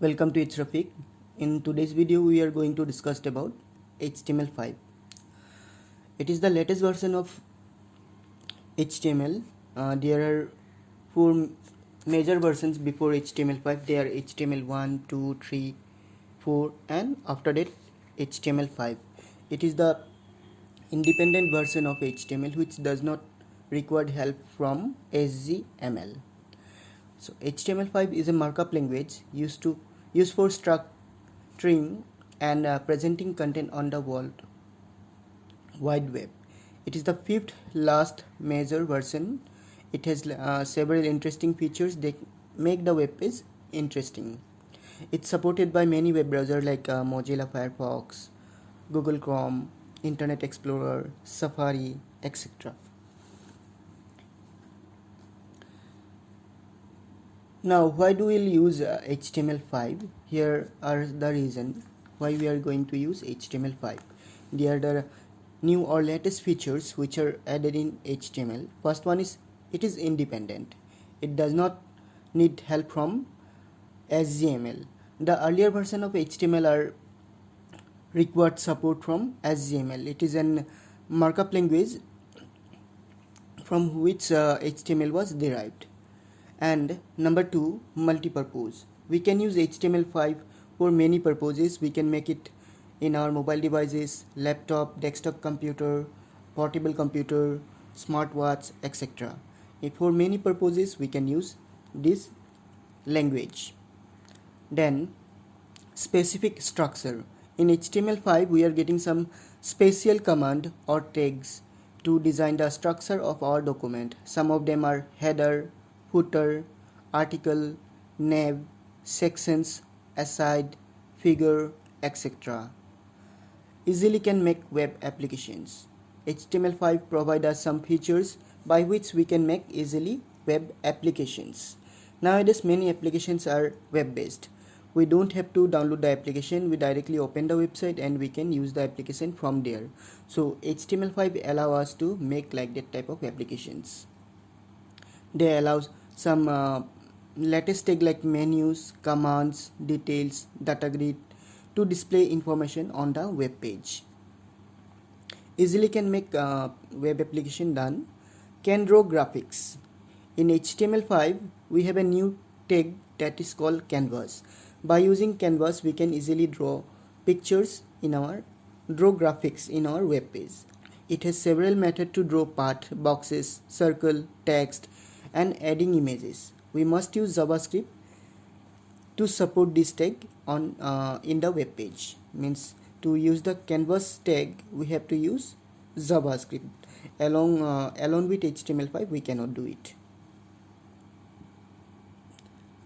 Welcome to It's Rafiq. In today's video, we are going to discuss about HTML5. It is the latest version of HTML. There are four major versions before HTML5. They are HTML1, 2, 3, 4, and after that HTML5. It is the independent version of HTML which does not require help from HTML. So HTML5 is a markup language used for structuring and presenting content on the World Wide Web. It is the fifth last major version. It has several interesting features that make the web page interesting. It's supported by many web browsers like Mozilla Firefox, Google Chrome, Internet Explorer, Safari, etc. Now, why do we use HTML5? Here are the reasons why we are going to use HTML5. There are the new or latest features which are added in HTML. First one is it is independent. It does not need help from HTML. The earlier version of HTML are required support from HTML. It is an markup language from which HTML was derived. And number two, multi-purpose. We can use HTML5 for many purposes. We can make it in our mobile devices, laptop, desktop computer, portable computer, smartwatch, etc. For many purposes we can use this language. Then specific structure. In HTML5 we are getting some special command or tags to design the structure of our document. Some of them are header, footer, article, nav, sections, aside, figure, etc. Easily can make web applications. HTML5 provides us some features by which we can make easily web applications. Nowadays many applications are web based. We don't have to download the application, we directly open the website and we can use the application from there. So HTML5 allow us to make like that type of applications. They allow some latest tag like menus, commands, details, data grid to display information on the web page. Easily can make web application done. Can draw graphics. In HTML5 we have a new tag that is called canvas. By using canvas we can easily draw pictures draw graphics in our web page. It has several methods to draw part, boxes, circle, text and adding images. We must use JavaScript to support this tag on in the web page. Means to use the canvas tag we have to use JavaScript. Along with HTML5 we cannot do it.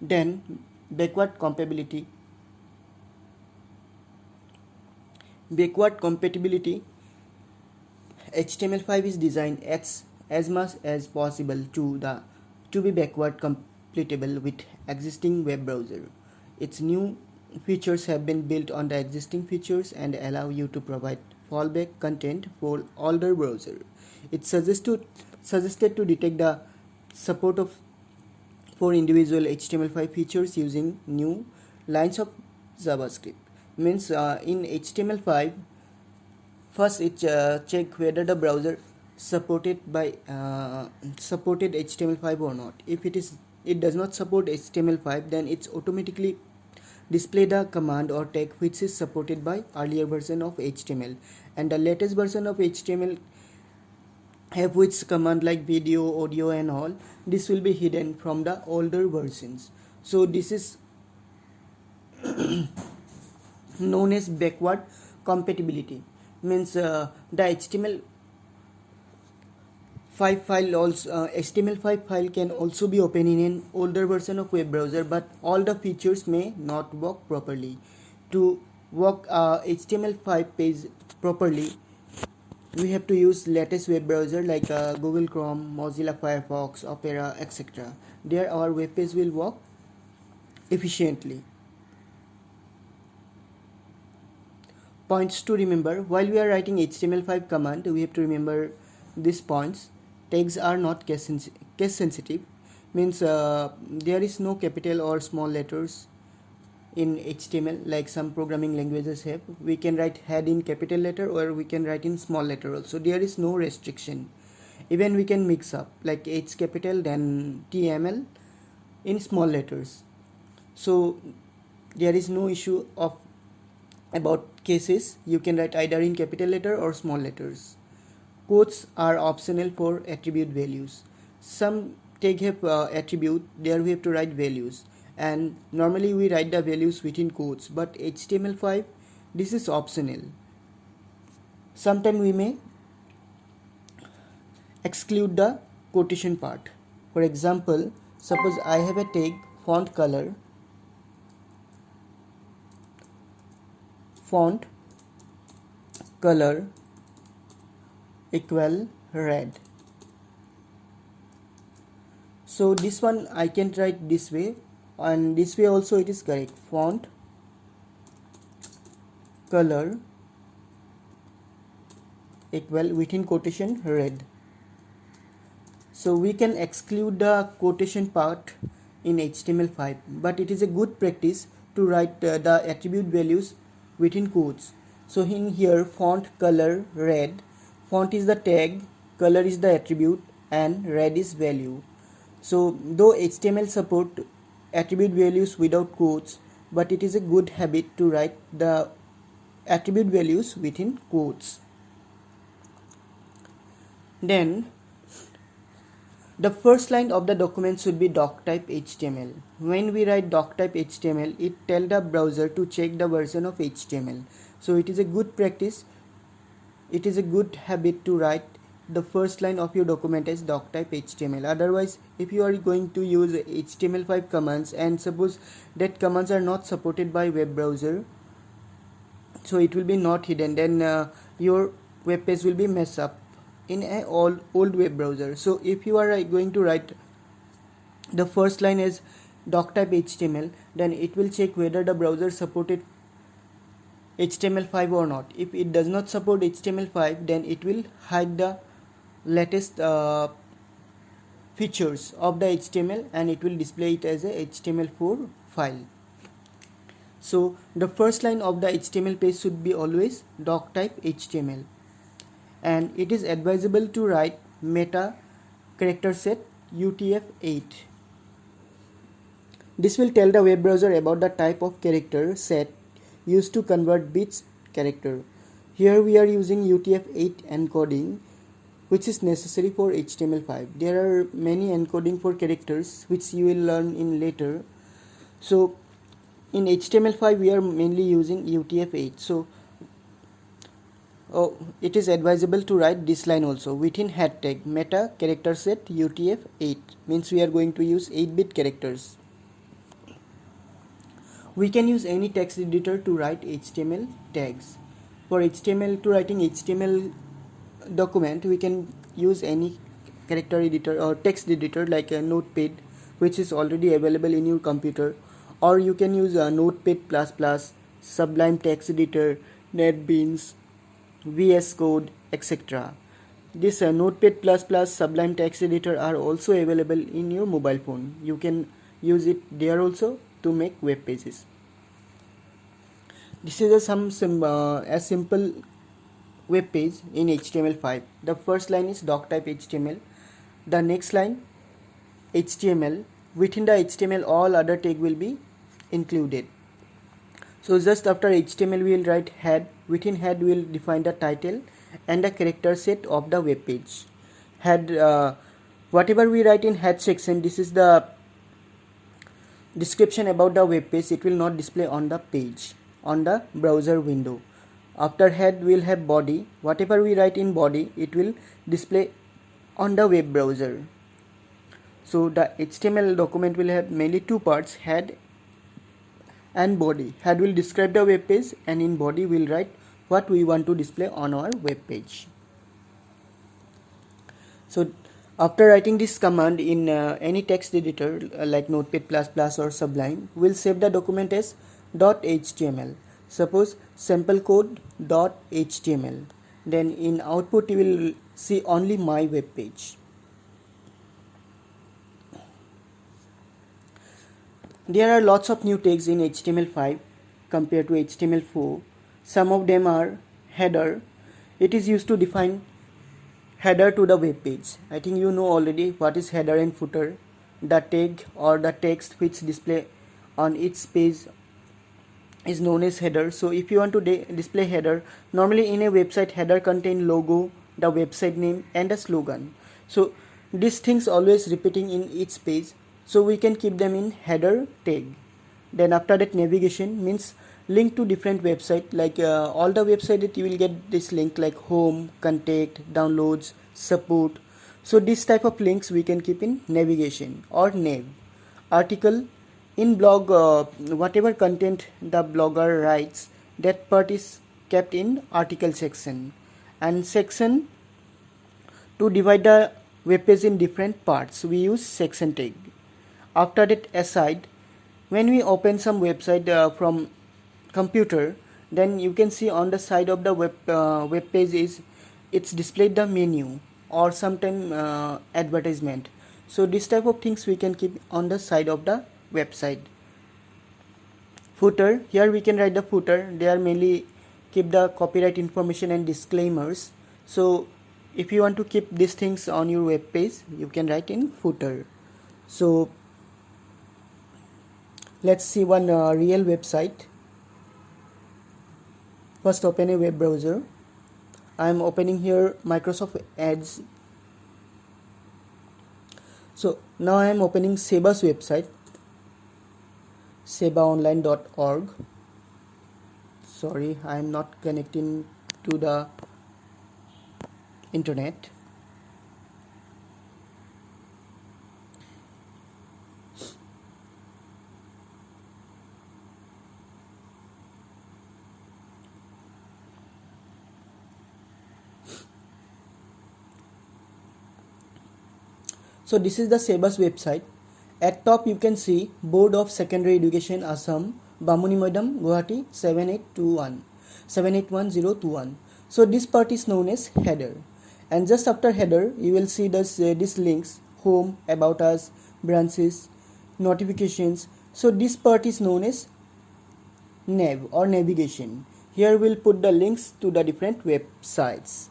Then backward compatibility. HTML5 is designed as much as possible to be backward compatible with existing web browser. Its new features have been built on the existing features and allow you to provide fallback content for older browser. It's suggested to detect the support for individual HTML5 features using new lines of JavaScript. Means in HTML5 first it check whether the browser supported HTML5 or not. If it does not support HTML5, then it's automatically display the command or tag which is supported by earlier version of HTML, and the latest version of HTML have which command like video, audio and all. This will be hidden from the older versions. So this is known as backward compatibility. Means the HTML5 file can also be open in an older version of web browser, but all the features may not work properly. To work HTML5 page properly, we have to use latest web browser like Google Chrome, Mozilla Firefox, Opera, etc. There our web page will work efficiently. Points to remember. While we are writing HTML5 command, we have to remember these points. Tags are not case sensitive. Means there is no capital or small letters in HTML, like some programming languages have. We can write head in capital letter or we can write in small letter also. There is no restriction. Even we can mix up like H capital then TML in small letters. So there is no issue of about cases. You can write either in capital letter or small letters. Quotes are optional for attribute values. Some tag have attribute, there we have to write values, and normally we write the values within quotes, but HTML5 this is optional. Sometimes we may exclude the quotation part. For example, suppose I have a tag font color equal red. So this one I can write this way, and this way also it is correct. Font color equal within quotation red. So we can exclude the quotation part in HTML5, but it is a good practice to write the attribute values within quotes. So in here, font color red, font is the tag, color is the attribute, and red is value. So though HTML support attribute values without quotes, but it is a good habit to write the attribute values within quotes. Then the first line of the document should be doctype HTML. When we write doctype HTML, it tells the browser to check the version of HTML. So it is a good practice, it is a good habit to write the first line of your document as doctype HTML. Otherwise, if you are going to use HTML5 commands and suppose that commands are not supported by web browser, so it will be not hidden, then your web page will be messed up in a old web browser. So if you are going to write the first line as doctype HTML, then it will check whether the browser supported HTML5 or not. If it does not support HTML5, then it will hide the latest features of the HTML and it will display it as a HTML4 file. So the first line of the HTML page should be always doctype HTML, and it is advisable to write meta character set UTF-8. This will tell the web browser about the type of character set used to convert bits character. Here we are using UTF-8 encoding, which is necessary for HTML5. There are many encoding for characters which you will learn in later. So in HTML5 we are mainly using UTF-8. So it is advisable to write this line also within head tag meta character set UTF-8, means we are going to use 8-bit characters. We can use any text editor to write HTML tags. For HTML, to writing HTML document, we can use any character editor or text editor like a Notepad, which is already available in your computer, or you can use a Notepad++, Sublime Text Editor, NetBeans, VS Code, etc. This Notepad++, Sublime Text Editor are also available in your mobile phone. You can use it there also to make web pages. This is a simple web page in HTML5. The first line is doctype HTML. The next line HTML. Within the HTML, all other tag will be included. So just after HTML we will write head. Within head we will define the title and the character set of the web page. Head, whatever we write in head section, this is the description about the web page. It will not display on the page, on the browser window. After head we will have body. Whatever we write in body, it will display on the web browser. So the HTML document will have mainly two parts, head and body. Head will describe the web page, and in body we will write what we want to display on our web page. So after writing this command in any text editor like Notepad++ or Sublime, we will save the document as .html. Suppose sample code.html. Then in output you will see only my web page. There are lots of new tags in HTML5 compared to HTML4. Some of them are header. It is used to define header to the web page. I think you know already what is header and footer. The tag or the text which display on each page is known as header. So if you want to display header, normally in a website header contain logo, the website name and a slogan. So these things always repeating in each page, so we can keep them in header tag. Then after that, navigation means link to different website, like all the website that you will get this link like home, contact, downloads, support. So this type of links we can keep in navigation or nav. Article in blog, whatever content the blogger writes, that part is kept in article section. And section, to divide the web page in different parts, we use section tag. After that, aside, when we open some website from computer, then you can see on the side of the web page is it's displayed the menu or sometime advertisement. So this type of things we can keep on the side of the website. Footer, here we can write the footer. They are mainly keep the copyright information and disclaimers. So if you want to keep these things on your web page, you can write in footer. So let's see one real website. First, open a web browser. I am opening here Microsoft Edge. So now I am opening SEBA's website, sebaonline.org. Sorry, I am not connecting to the internet. So this is the SEBA's website. At top you can see Board of Secondary Education Assam, Bamuni Moidam, Guwahati 781021. So this part is known as header. And just after header you will see these links: home, about us, branches, notifications. So this part is known as nav or navigation. Here we'll put the links to the different websites.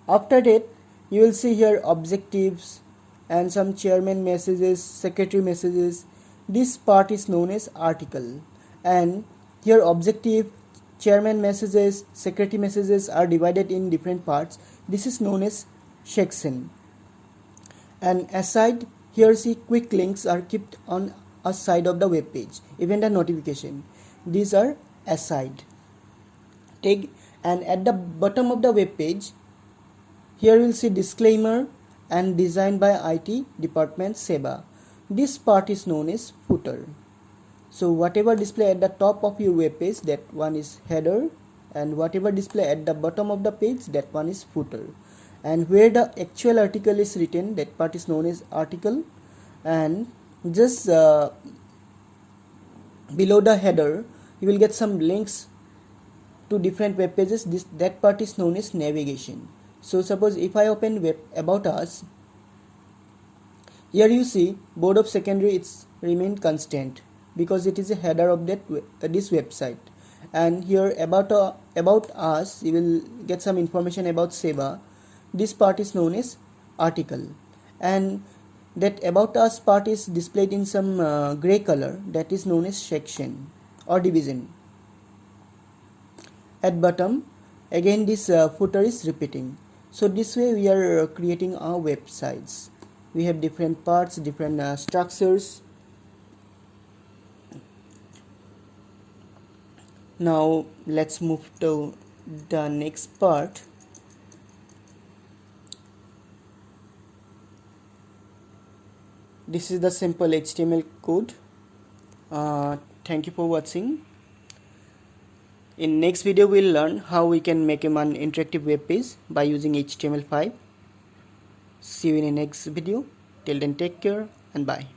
After that you will see here objectives and some chairman messages, secretary messages. This part is known as article. And here objective, chairman messages, secretary messages are divided in different parts. This is known as section. And aside, here see quick links are kept on a side of the web page, even the notification. These are aside tag. And at the bottom of the web page, here you will see disclaimer and designed by IT department SEBA. This part is known as footer. So whatever display at the top of your web page, that one is header, and whatever display at the bottom of the page, that one is footer. And where the actual article is written, that part is known as article. And just below the header you will get some links to different web pages. That part is known as navigation. So suppose if I open web about us, here you see Board of Secondary, it's remained constant because it is a header of this website. And here about us you will get some information about SEBA. This part is known as article, and that about us part is displayed in some gray color, that is known as section or division. At bottom again this footer is repeating. So this way we are creating our websites. We have different parts, different structures. Now let's move to the next part. This is the simple HTML code. Thank you for watching. In next video we'll learn how we can make an interactive web page by using HTML5. See you in the next video. Till then, take care and bye.